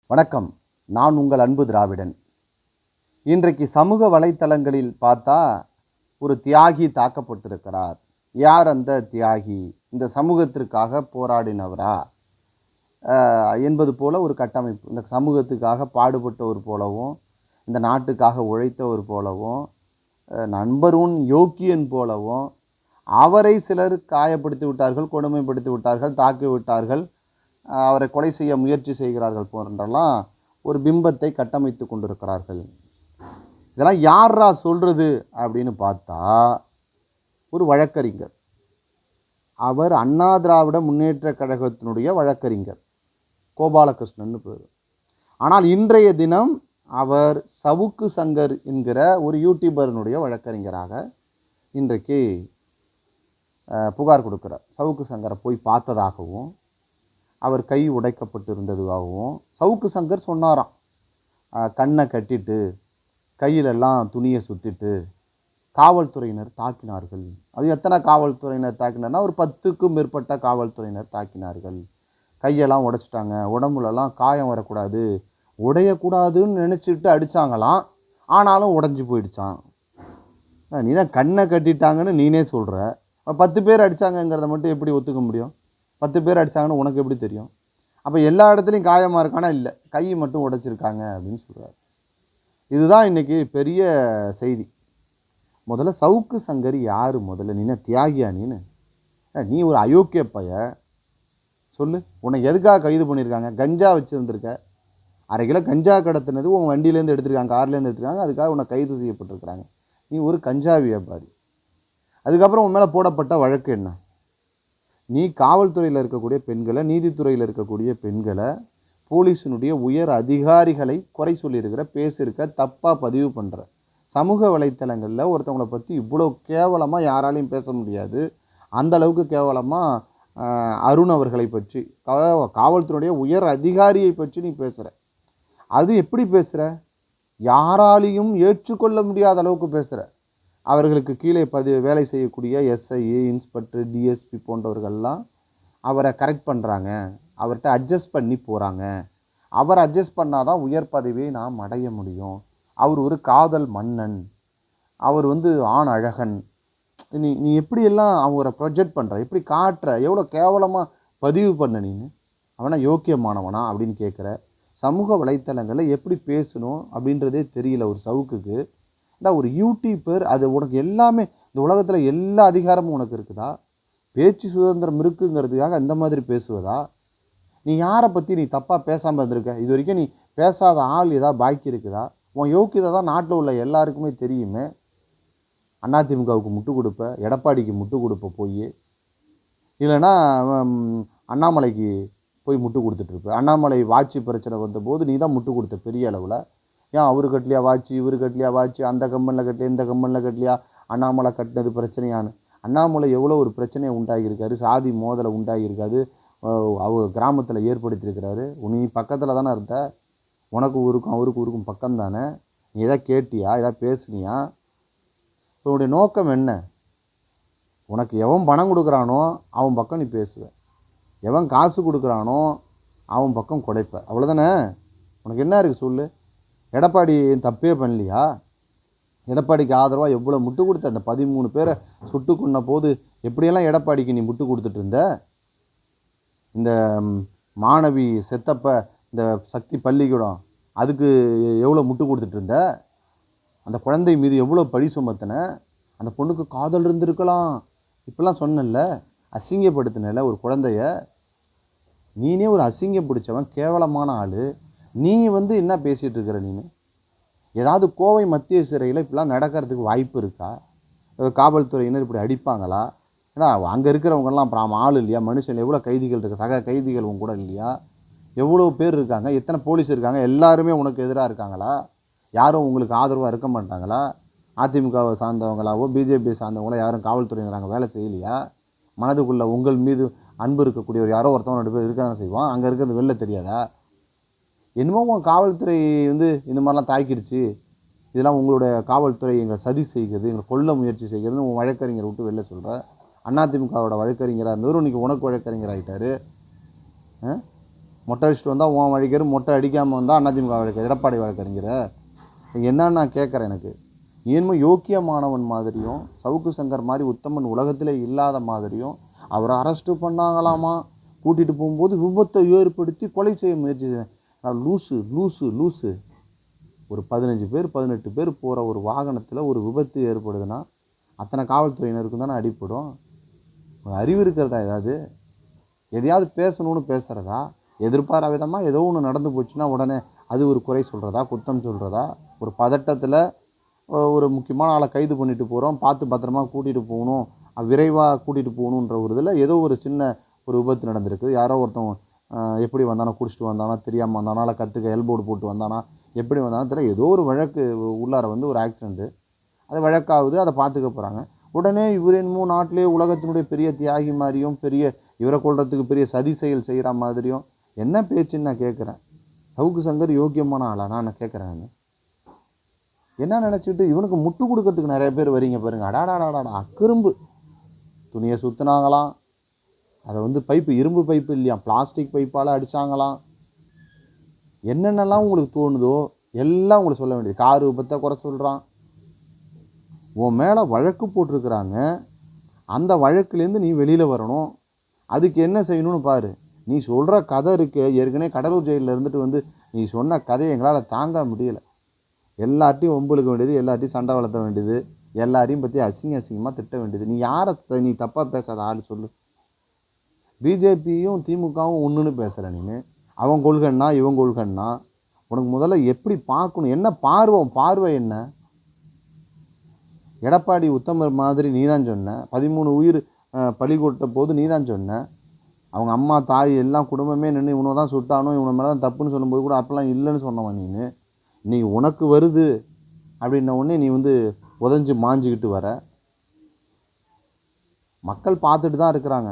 வணக்கம். நான் உங்கள் அன்பு திராவிடன். இன்றைக்கு சமூக வலைத்தளங்களில் பார்த்தா ஒரு தியாகி தாக்கப்பட்டிருக்கிறார். யார் அந்த தியாகி? இந்த சமூகத்திற்காக போராடினவரா என்பது போல ஒரு கட்டமைப்பு. இந்த சமூகத்துக்காக பாடுபட்டவர் போலவும், இந்த நாட்டுக்காக உழைத்தவர் போலவும், நம்பர் ஒன் யோக்கியன் போலவும், அவரை சிலர் காயப்படுத்தி விட்டார்கள், கொடுமைப்படுத்தி விட்டார்கள், தாக்கி விட்டார்கள், அவரை கொலை செய்ய முயற்சி செய்கிறார்கள் போன்றெல்லாம் ஒரு பிம்பத்தை கட்டமைத்து கொண்டிருக்கிறார்கள். இதெல்லாம் யாரா சொல்கிறது அப்படின்னு பார்த்தா ஒரு வழக்கறிஞர். அவர் அண்ணா திராவிட முன்னேற்ற கழகத்தினுடைய வழக்கறிஞர், கோபாலகிருஷ்ணன் பேர். ஆனால் இன்றைய தினம் அவர் சவுக்கு சங்கர் என்கிற ஒரு யூடியூபர்னுடைய வழக்கறிஞராக இன்றைக்கு புகார் கொடுக்கிறார். சவுக்கு சங்கரை போய் பார்த்ததாகவும், அவர் கை உடைக்கப்பட்டிருந்ததுக்காகவும் சவுக்கு சங்கர் சொன்னாராம். கண்ணை கட்டிட்டு கையிலெல்லாம் துணியை சுற்றிட்டு காவல்துறையினர் தாக்கினார்கள். அது எத்தனை காவல்துறையினர் தாக்கினார்னா ஒரு 10க்கும் மேற்பட்ட காவல்துறையினர் தாக்கினார்கள். கையெல்லாம் உடைச்சிட்டாங்க, உடம்புலலாம் காயம் வரக்கூடாது, உடையக்கூடாதுன்னு நினச்சிட்டு அடித்தாங்களாம். ஆனாலும் உடஞ்சி போயிடுச்சான். நீ தான் கண்ணை கட்டிட்டாங்கன்னு நீனே சொல்கிற, 10 பேர் அடித்தாங்கங்கிறத மட்டும் எப்படி ஒத்துக்க முடியும்? 10 பேர் அடித்தாங்கன்னு உனக்கு எப்படி தெரியும்? அப்போ எல்லா இடத்துலையும் காயமாக இருக்கானா? இல்லை, கை மட்டும் உடைச்சிருக்காங்க அப்படின்னு சொல்கிறார். இதுதான் இன்றைக்கி பெரிய செய்தி. முதல்ல சவுக்கு சங்கர் யார்? முதல்ல நீ தியாகியா? நீ ஒரு அயோக்கிய பைய. சொல்லு, உன்னை எதுக்காக கைது பண்ணியிருக்காங்க? கஞ்சா வச்சுருந்துருக்க, 1/2 கிலோ கஞ்சா கடத்தினது உன் வண்டியிலேருந்து எடுத்துருக்காங்க, கார்லேருந்து எடுத்துருக்காங்க, அதுக்காக உன்னை கைது செய்யப்பட்டிருக்கிறாங்க. நீ ஒரு கஞ்சா வியாபாரி. அதுக்கப்புறம் உன் மேலே போடப்பட்ட வழக்கு என்ன? நீ காவல்துறையில் இருக்கக்கூடிய பெண்களை, நீதித்துறையில் இருக்கக்கூடிய பெண்களை, போலீஸினுடைய உயர் அதிகாரிகளை குறை சொல்லியிருக்கிற, பேசியிருக்க, தப்பாக பதிவு பண்ணுற. சமூக வலைத்தளங்களில் ஒருத்தவங்களை பற்றி இவ்வளோ கேவலமாக யாராலையும் பேச முடியாது. அந்த அளவுக்கு கேவலமாக அருண் அவர்களை பற்றி, காவல்துறையுடைய உயர் அதிகாரியை பற்றி நீ பேசுகிற. அது எப்படி பேசுகிற? யாராலையும் ஏற்றுக்கொள்ள முடியாத அளவுக்கு பேசுகிற. அவர்களுக்கு கீழே வேலை செய்யக்கூடிய எஸ்ஐ, இன்ஸ்பெக்டர், டிஎஸ்பி போன்றவர்கள்லாம் அவரை கரெக்ட் பண்ணுறாங்க, அவர்கிட்ட அட்ஜஸ்ட் பண்ணி போகிறாங்க. அவர் அட்ஜஸ்ட் பண்ணால் தான் உயர் பதவியை நாம் அடைய முடியும். அவர் ஒரு காதல் மன்னன், அவர் ஆண் அழகன். நீ எப்படியெல்லாம் அவரை ப்ரொஜெக்ட் பண்ணுற, எப்படி காட்டுற, எவ்வளோ கேவலமாக பதிவு பண்ண நீ. அவனா யோக்கியமானவனா அப்படின்னு கேட்குற. சமூக வலைத்தளங்களில் எப்படி பேசணும் அப்படின்றதே தெரியல ஒரு சவுக்குக்கு. ஒரு யூடியூபர், அது உனக்கு எல்லாமே, இந்த உலகத்தில் எல்லா அதிகாரமும் உனக்கு இருக்குதா? பேச்சு சுதந்திரம் இருக்குங்கிறதுக்காக அந்த மாதிரி பேசுவதா? நீ யாரை பற்றி நீ தப்பாக பேசாமல் இருந்திருக்க? இது வரைக்கும் நீ பேசாத ஆள் ஏதாவது பாக்கி இருக்குதா? உன் யோக்கியதை தான் நாட்டில் உள்ள எல்லாருக்குமே தெரியுமே. அதிமுகவுக்கு முட்டு கொடுப்ப, எடப்பாடிக்கு முட்டு கொடுப்ப போய், இல்லைன்னா அண்ணாமலைக்கு போய் முட்டு கொடுத்துட்ருப்ப. அண்ணாமலை வாட்சி பிரச்சனை வந்தபோது நீ தான் முட்டு கொடுத்த பெரிய அளவில். ஏன் அவரு கட்டலையா வாட்சி, இவர் கட்டலையா வாட்சி, அந்த கம்பெனியில் கட்டலையா, இந்த கம்பெனியில் கட்டலையா, அண்ணாமலை கட்டினது பிரச்சனையானு? அண்ணாமலை எவ்வளோ ஒரு பிரச்சனையை உண்டாகியிருக்காரு, சாதி மோதலை உண்டாகியிருக்காது, அவர் கிராமத்தில் ஏற்படுத்தியிருக்கிறாரு. நீ பக்கத்தில் தானே இருந்த, உனக்கு ஊருக்கும் அவருக்கு ஊருக்கும் பக்கம் தானே. நீ எதாவது கேட்டியா, எதாவது பேசுனியா? உன்னுடைய நோக்கம் என்ன? உனக்கு எவன் பணம் கொடுக்குறானோ அவன் பக்கம் நீ பேசுவ, எவன் காசு கொடுக்குறானோ அவன் பக்கம் குடைப்ப, அவ்வளோதானே. உனக்கு என்ன இருக்குது சொல்லு? எடப்பாடி தப்பே பண்ணலையா? எடப்பாடிக்கு ஆதரவாக எவ்வளோ முட்டு கொடுத்த? அந்த 13 பேரை சுட்டு கொன்ன போது எப்படியெல்லாம் எடப்பாடிக்கு நீ முட்டு கொடுத்துட்டு இருந்த? இந்த மாணவி செத்தப்ப இந்த சக்தி பள்ளிக்கூடம், அதுக்கு எவ்வளோ முட்டு கொடுத்துட்டு இருந்த? அந்த குழந்தை மீது எவ்வளோ பழி சுமத்தின? அந்த பொண்ணுக்கு காதல் இருந்திருக்கலாம், இப்பெல்லாம் சொன்னல, அசிங்கப்படுத்தினல ஒரு குழந்தைய. நீனே ஒரு அசிங்கம் பிடிச்சவன், கேவலமான ஆள். நீ என்ன பேசிகிட்டு இருக்கிற? நீ ஏதாவது கோவை மத்திய சிறையில் இப்படிலாம் நடக்கிறதுக்கு வாய்ப்பு இருக்கா? காவல்துறையினர் இப்படி அடிப்பாங்களா? ஏன்னா அங்கே இருக்கிறவங்கலாம் அப்புறம் ஆள் இல்லையா? மனுஷன் எவ்வளோ கைதிகள் இருக்குது, சக கைதிகள் உங்க கூட இல்லையா? எவ்வளோ பேர் இருக்காங்க, எத்தனை போலீஸ் இருக்காங்க, எல்லாருமே உனக்கு எதிராக இருக்காங்களா? யாரும் உங்களுக்கு ஆதரவாக இருக்க மாட்டாங்களா? அதிமுகவை சார்ந்தவங்களாவோ பிஜேபி சார்ந்தவங்களோ யாரும் காவல்துறையினராங்க வேலை செய்யலையா? மனதுக்குள்ளே உங்கள் மீது அன்பு இருக்கக்கூடியவர் யாரோ ஒருத்தவங்க 2 பேர் இருக்க தானே செய்வான். அங்கே இருக்கிறது வெளில தெரியாதா? என்னமோ உங்கள் காவல்துறை இந்த மாதிரிலாம் தாக்கிடுச்சு, இதெல்லாம் உங்களுடைய காவல்துறை எங்களை சதி செய்கிறது, எங்களை கொல்ல முயற்சி செய்கிறதுன்னு உன் வழக்கறிஞரை விட்டு வெளில சொல்கிற. அதிமுகவோட வழக்கறிஞராக இருந்தவர் இன்றைக்கி உனக்கு வழக்கறிஞர் ஆகிட்டார். மொட்டை அடிச்சுட்டு வந்தால் உன் வழக்கறிஞர், மொட்டை அடிக்காமல் வந்தால் அதிமுக வழக்கறிஞர், எடப்பாடி வழக்கறிஞர். என்னன்னு நான் கேட்குறேன். எனக்கு ஏன்மோ யோக்கியமானவன் மாதிரியும், சவுக்கு சங்கர் மாதிரி உத்தமன் உலகத்திலே இல்லாத மாதிரியும், அவரை அரெஸ்ட்டு பண்ணாங்களாமா, கூட்டிகிட்டு போகும்போது விபத்தை ஏற்படுத்தி கொலை செய்ய முயற்சி. லூசு லூசு லூசு. ஒரு 15 பேர் 18 பேர் போகிற ஒரு வாகனத்தில் ஒரு விபத்து ஏற்படுதுன்னா அத்தனை காவல்துறையினருக்கும் தானே அடிப்படும். அறிவு இருக்கிறதா? எதையாவது பேசணும்னு பேசுகிறதா? எதிர்பாராத விதமாக ஏதோ ஒன்று நடந்து போச்சுன்னா உடனே அது ஒரு குறை சொல்கிறதா, குத்தம் சொல்கிறதா? ஒரு பதட்டத்தில் ஒரு முக்கியமான ஆளை கைது பண்ணிட்டு போகிறோம், பார்த்து பத்திரமா கூட்டிகிட்டு போகணும், விரைவாக கூட்டிகிட்டு போகணுன்ற ஒரு இதில் ஏதோ ஒரு சின்ன ஒரு விபத்து நடந்திருக்கு. யாரோ ஒருத்தவங்க எப்படி வந்தானா, குடிச்சிட்டு வந்தானா, தெரியாமல் வந்தானா, இல்லை கற்றுக்க எல்போர்டு போட்டு வந்தானா, எப்படி வந்தானா தெரியல, ஏதோ ஒரு வழக்கு உள்ளார ஒரு ஆக்சிடெண்ட்டு, அது வழக்காகுது, அதை பார்த்துக்க போகிறாங்க. உடனே இவர் என்னமோ நாட்டிலே உலகத்தினுடைய பெரிய தியாகி மாதிரியும், பெரிய இவரை கொள்றதுக்கு பெரிய சதி செயல் செய்கிற மாதிரியும் என்ன பேச்சுன்னு நான் கேட்குறேன். சவுக்கு சங்கர் யோக்கியமான ஆளா நான் கேட்குறேன். நான் என்ன நினச்சிக்கிட்டு இவனுக்கு முட்டு கொடுக்கறதுக்கு நிறைய பேர் வரீங்க பாருங்க. அடாடாடாடா அக்கிரும்பு. துணியை சுற்றுனாங்களாம், அதை பைப்பு இரும்பு பைப்பு இல்லையா, பிளாஸ்டிக் பைப்பால் அடித்தாங்களாம். என்னென்னலாம் உங்களுக்கு தோணுதோ எல்லாம் உங்களுக்கு சொல்ல வேண்டியது. கார் விபத்தை குறை சொல்கிறான். உன் மேலே வழக்கு போட்டிருக்கிறாங்க, அந்த வழக்குலேருந்து நீ வெளியில் வரணும். அதுக்கு என்ன செய்யணும்னு பாரு. நீ சொல்கிற கதை இருக்கு. ஏற்கனவே கடலூர் ஜெயிலில் இருந்துட்டு நீ சொன்ன கதையை எங்களால் தாங்க முடியலை. எல்லார்ட்டையும் ஒம்புழுக்க வேண்டியது, எல்லார்ட்டையும் சண்டை வளர்த்த வேண்டியது, எல்லாரையும் பற்றி அசிங்கமாக திட்ட வேண்டியது. நீ யாரை நீ தப்பாக பேசாத ஆள் சொல்லு. பிஜேபியும் திமுகவும் ஒன்றுன்னு பேசுகிற நீ. அவன் கொள்கைன்னா இவன் கொள்கைன்னா உனக்கு முதல்ல எப்படி பார்க்கணும்? என்ன பார்வை என்ன? எடப்பாடி உத்தமர் மாதிரி நீ தான் சொன்ன. 13 உயிர் பலி கொடுத்த போது நீ தான் சொன்ன. அவங்க அம்மா தாய் எல்லாம் குடும்பமே நின்று இவனை தான் சுட்டானோ, இவனை மேலே தான் தப்புன்னு சொல்லும்போது கூட அப்போல்லாம் இல்லைன்னு சொன்னவன் நீ. நீ உனக்கு வருது அப்படின்ன உடனே நீ உதஞ்சி மாஞ்சிக்கிட்டு வர. மக்கள் பார்த்துட்டு தான் இருக்கிறாங்க,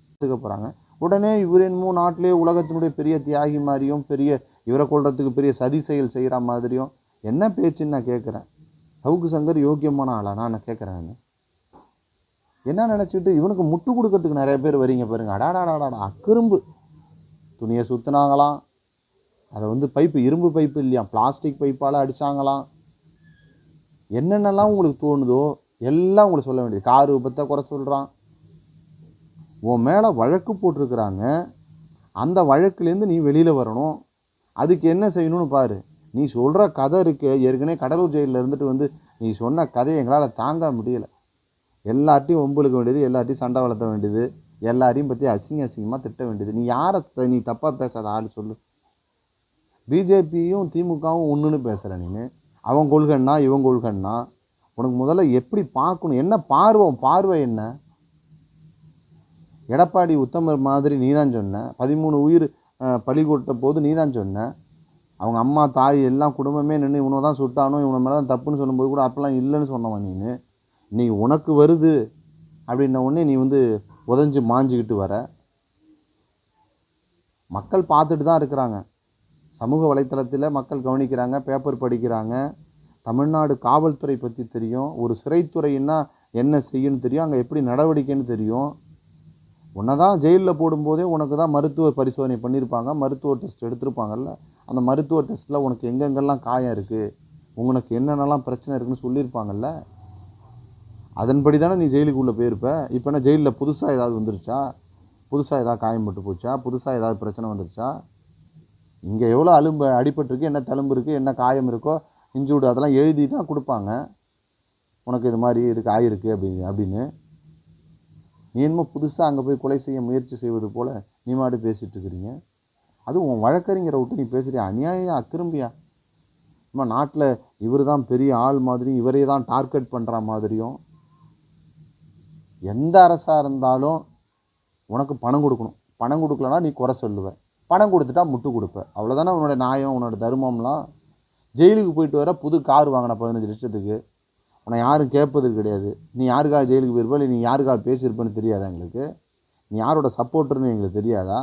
பார்த்துக்க போகிறாங்க. உடனே இவர் என்னமோ நாட்டிலே உலகத்தினுடைய பெரிய தியாகி மாதிரியும், பெரிய இவரை கொள்றதுக்கு பெரிய சதி செயல் செய்கிற மாதிரியும் என்ன பேச்சுன்னு நான் கேட்குறேன். சவுக்கு சங்கர் யோக்கியமான ஆளா நான் கேட்குறேன். என்ன நினச்சிக்கிட்டு இவனுக்கு முட்டு கொடுக்கறதுக்கு நிறைய பேர் வரீங்க பாருங்க. அடாடாடாடா அக்கிரும்பு. துணியை சுற்றுனாங்களாம், அதை பைப்பு இரும்பு பைப்பு இல்லையா, பிளாஸ்டிக் பைப்பால் அடித்தாங்களாம். என்னென்னலாம் உங்களுக்கு தோணுதோ எல்லாம் உங்களுக்கு சொல்ல வேண்டியது. கார் விபத்தை குறை சொல்கிறான். உன் மேலே வழக்கு போட்டிருக்கிறாங்க, அந்த வழக்குலேருந்து நீ வெளியில் வரணும். அதுக்கு என்ன செய்யணும்னு பாரு. நீ சொல்கிற கதை இருக்கு. ஏற்கனவே கடலூர் ஜெயிலில் இருந்துட்டு நீ சொன்ன கதையை எங்களால் தாங்க முடியலை. எல்லார்ட்டையும் ஒம்புழுக்க வேண்டியது, எல்லார்ட்டையும் சண்டை வளர்த்த வேண்டியது, எல்லாரையும் பற்றி அசிங்கமாக திட்ட வேண்டியது. நீ யாரை நீ தப்பாக பேசாத ஆள் சொல்லு. பிஜேபியும் திமுகவும் ஒன்றுன்னு பேசுகிற நீ. அவன் கொள்கைன்னா இவன் கொள்கைன்னா உனக்கு முதல்ல எப்படி பார்க்கணும்? என்ன பார்வை என்ன? எடப்பாடி உத்தமர் மாதிரி நீ தான் சொன்ன. 13 உயிர் பலி கொடுத்த போது நீ தான் சொன்ன. அவங்க அம்மா தாய் எல்லாம் குடும்பமே நின்று இவனை தான் சுட்டானோ, இவனை மேலே தான் தப்புன்னு சொல்லும்போது கூட அப்போல்லாம் இல்லைன்னு சொன்னவன் நீ. நீ உனக்கு வருது அப்படின்ன உடனே நீ உதஞ்சி மாஞ்சிக்கிட்டு வர. மக்கள் பார்த்துட்டு தான் இருக்கிறாங்க. சமூக வலைத்தளத்தில் மக்கள் கவனிக்கிறாங்க, பேப்பர் படிக்கிறாங்க. தமிழ்நாடு காவல்துறை பற்றி தெரியும். ஒரு சிறைத்துறைன்னா என்ன செய்யுன்னு தெரியும், அங்கே எப்படி நடவடிக்கைன்னு தெரியும். உன்னை தான் ஜெயிலில் போடும்போதே உனக்கு தான் மருத்துவ பரிசோதனை பண்ணியிருப்பாங்க, மருத்துவ டெஸ்ட் எடுத்திருப்பாங்கல்ல. அந்த மருத்துவ டெஸ்ட்டில் உனக்கு எங்கெங்கெல்லாம் காயம் இருக்குது, உங்களுக்கு என்னென்னலாம் பிரச்சனை இருக்குதுன்னு சொல்லியிருப்பாங்கல்ல. அதன்படி தானே நீ ஜெயிலுக்குள்ளே போயிருப்ப. இப்போ என்ன ஜெயிலில் புதுசாக ஏதாவது வந்துருச்சா? புதுசாக ஏதாவது காயம்பட்டு போச்சா? புதுசாக ஏதாவது பிரச்சனை வந்துருச்சா? இங்கே எவ்வளோ அடிபட்டிருக்கு, என்ன தழும்பு இருக்குது, என்ன காயம் இருக்கோ, இன்ஜூர்டு அதெல்லாம் எழுதி தான் கொடுப்பாங்க. உனக்கு இது மாதிரி இருக்குது, ஆயிருக்கு அப்படின்னு நீ என்னமோ புதுசாக அங்கே போய் கொலை செய்ய முயற்சி செய்வது போல் நீ மாட்டு பேசிகிட்டு இருக்கிறீங்க. அதுவும் உன் வழக்கறிஞரை விட்டு நீ பேசுகிறியா? அநியாயம், அக்கிரும்பியா? நம்ம நாட்டில் இவர் தான் பெரிய ஆள் மாதிரியும், இவரே தான் டார்கெட் பண்ணுற மாதிரியும். எந்த அரசாக இருந்தாலும் உனக்கு பணம் கொடுக்கணும். பணம் கொடுக்கலனா நீ குறை சொல்லுவ, பணம் கொடுத்துட்டா முட்டு கொடுப்ப. அவ்வளோதானே உன்னோட நியாயம், உன்னோட தர்மம்லாம். ஜெயிலுக்கு போயிட்டு வர புது கார் வாங்கின 15 லட்சத்துக்கு உன்னை யாரும் கேட்பது கிடையாது. நீ யாருக்காக ஜெயிலுக்கு போயிருப்ப, இல்லை நீ யாருக்காக பேசியிருப்பேன்னு தெரியாதா எங்களுக்கு? நீ யாரோட சப்போர்ட்டர்னு எங்களுக்கு தெரியாதா?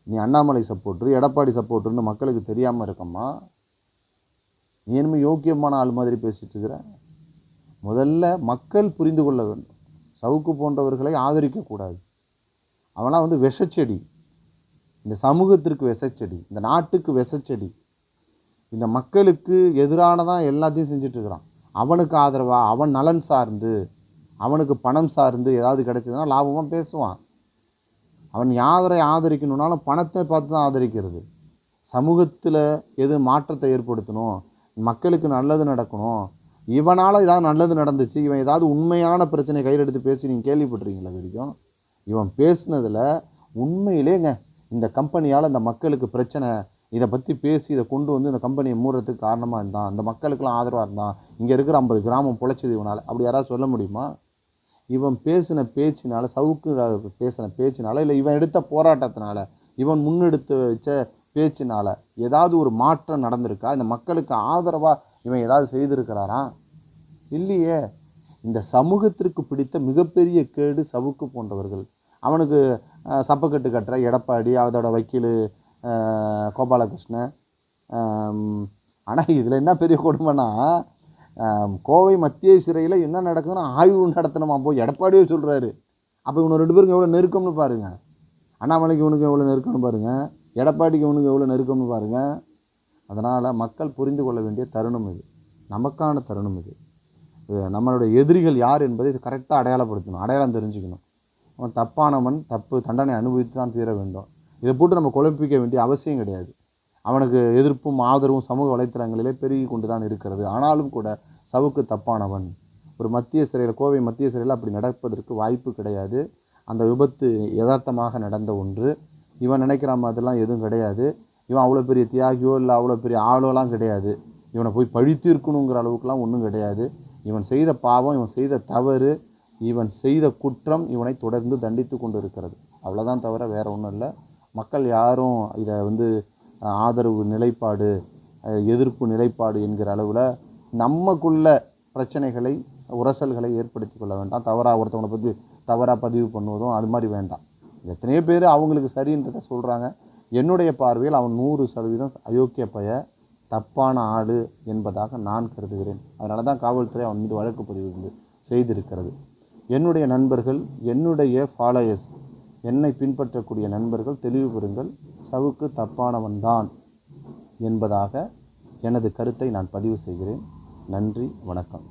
நீ அண்ணாமலை சப்போர்ட்ரு, எடப்பாடி சப்போர்ட்டர்னு மக்களுக்கு தெரியாமல் இருக்கம்மா? நீ என்னமோ யோக்கியமான ஆள் மாதிரி பேசிகிட்டு இருக்கிற. முதல்ல மக்கள் புரிந்து கொள்ள வேண்டும். சவுக்கு போன்றவர்களை ஆதரிக்கக்கூடாது. அவனா விஷச்செடி. இந்த சமூகத்திற்கு விசைச்செடி, இந்த நாட்டுக்கு விசைச்செடி. இந்த மக்களுக்கு எதிரானதான் எல்லாத்தையும் செஞ்சிட்ருக்கிறான். அவனுக்கு ஆதரவாக, அவன் நலன் சார்ந்து, அவனுக்கு பணம் சார்ந்து ஏதாவது கிடைச்சதுன்னா லாபமாக பேசுவான். அவன் யாரை ஆதரிக்கணுன்னாலும் பணத்தை பார்த்து தான் ஆதரிக்கிறது. சமூகத்தில் எது மாற்றத்தை ஏற்படுத்தணும், மக்களுக்கு நல்லது நடக்கணும், இவனால் ஏதாவது நல்லது நடந்துச்சு, இவன் ஏதாவது உண்மையான பிரச்சனை கையில் எடுத்து பேசி நீங்கள் கேள்விப்பட்டிருக்கீங்களா? இது வரைக்கும் இவன் பேசுனதில் உண்மையிலேங்க இந்த கம்பெனியால் இந்த மக்களுக்கு பிரச்சனை, இதை பற்றி பேசி இதை கொண்டு வந்து இந்த கம்பெனியை மூடுறதுக்கு காரணமாக இருந்தான், இந்த மக்களுக்கெல்லாம் ஆதரவாக இருந்தான், இங்கே இருக்கிற 50 கிராமம் பொழைச்சது இவனால், அப்படி யாராவது சொல்ல முடியுமா? இவன் பேசின பேச்சினால, சவுக்கு பேசின பேச்சினால, இல்லை இவன் எடுத்த போராட்டத்தினால, இவன் முன்னெடுத்து வச்ச பேச்சினால ஏதாவது ஒரு மாற்றம் நடந்திருக்கா? இந்த மக்களுக்கு ஆதரவாக இவன் ஏதாவது செய்திருக்கிறாரா? இல்லையே. இந்த சமூகத்திற்கு பிடித்த மிகப்பெரிய கேடு சவுக்கு போன்றவர்கள். அவனுக்கு சப்பக்கட்டு கட்டுற எடப்பாடி, அதோட வக்கீல் கோபாலகிருஷ்ணன். ஆனால் இதில் என்ன பெரிய கொடுமைன்னா, கோவை மத்திய சிறையில் என்ன நடக்குதுன்னு ஆய்வு நடத்தணுமா போய் எடப்பாடியே சொல்கிறாரு. அப்போ இவனை 2 பேருக்கு எவ்வளோ நெருக்கம்னு பாருங்கள். அண்ணாமலைக்கு இவனுக்கு எவ்வளோ நெருக்கம்னு பாருங்கள், எடப்பாடிக்கு இவனுக்கு எவ்வளோ நெருக்கம்னு பாருங்கள். அதனால் மக்கள் புரிந்து கொள்ள வேண்டிய தருணம் இது, நமக்கான தருணம் இது. நம்மளுடைய எதிரிகள் யார் என்பதை இது கரெக்டாக அடையாளப்படுத்தணும், அடையாளம் தெரிஞ்சுக்கணும். அவன் தப்பானவன், தப்பு தண்டனை அனுபவித்து தான் தீர வேண்டும். இதை போட்டு நம்ம குழப்பிக்க வேண்டிய அவசியம் கிடையாது. அவனுக்கு எதிர்ப்பும் ஆதரவும் சமூக வலைத்தளங்களிலே பெருகி கொண்டு தான் இருக்கிறது. ஆனாலும் கூட சவுக்கு தப்பானவன். ஒரு மத்திய சிறையில், கோவை மத்திய சிறையில் அப்படி நடப்பதற்கு வாய்ப்பு கிடையாது. அந்த விபத்து யதார்த்தமாக நடந்த ஒன்று. இவன் நினைக்கிற மாதிரிலாம் எதுவும் கிடையாது. இவன் அவ்வளோ பெரிய தியாகியோ இல்லை அவ்வளோ பெரிய ஆளோலாம் கிடையாது. இவனை போய் பழித்து இருக்கணுங்கிற அளவுக்குலாம் ஒன்றும் கிடையாது. இவன் செய்த பாவம், இவன் செய்த தவறு, இவன் செய்த குற்றம் இவனை தொடர்ந்து தண்டித்து கொண்டு இருக்கிறது. அவ்வளோதான், தவிர வேறு ஒன்றும் இல்லை. மக்கள் யாரும் இதை ஆதரவு நிலைப்பாடு, எதிர்ப்பு நிலைப்பாடு என்கிற அளவில் நமக்குள்ள பிரச்சனைகளை, உரசல்களை ஏற்படுத்தி கொள்ள வேண்டாம். தவறாக ஒருத்தவனை பற்றி தவறாக பதிவு பண்ணுவதும் அது மாதிரி வேண்டாம். எத்தனையோ பேர் அவங்களுக்கு சரின்றதை சொல்கிறாங்க. என்னுடைய பார்வையில் அவன் 100% அயோக்கிய பய, தப்பான ஆடு என்பதாக நான் கருதுகிறேன். அதனால தான் காவல்துறை அவன் மீது வழக்கு பதிவு செய்திருக்கிறது. என்னுடைய நண்பர்கள், என்னுடைய ஃபாலோயர்ஸ், என்னை பின்பற்றக்கூடிய நண்பர்கள் தெளிவு பெறுங்கள். சவுக்கு தப்பானவன்தான் என்பதாக எனது கருத்தை நான் பதிவு செய்கிறேன். நன்றி, வணக்கம்.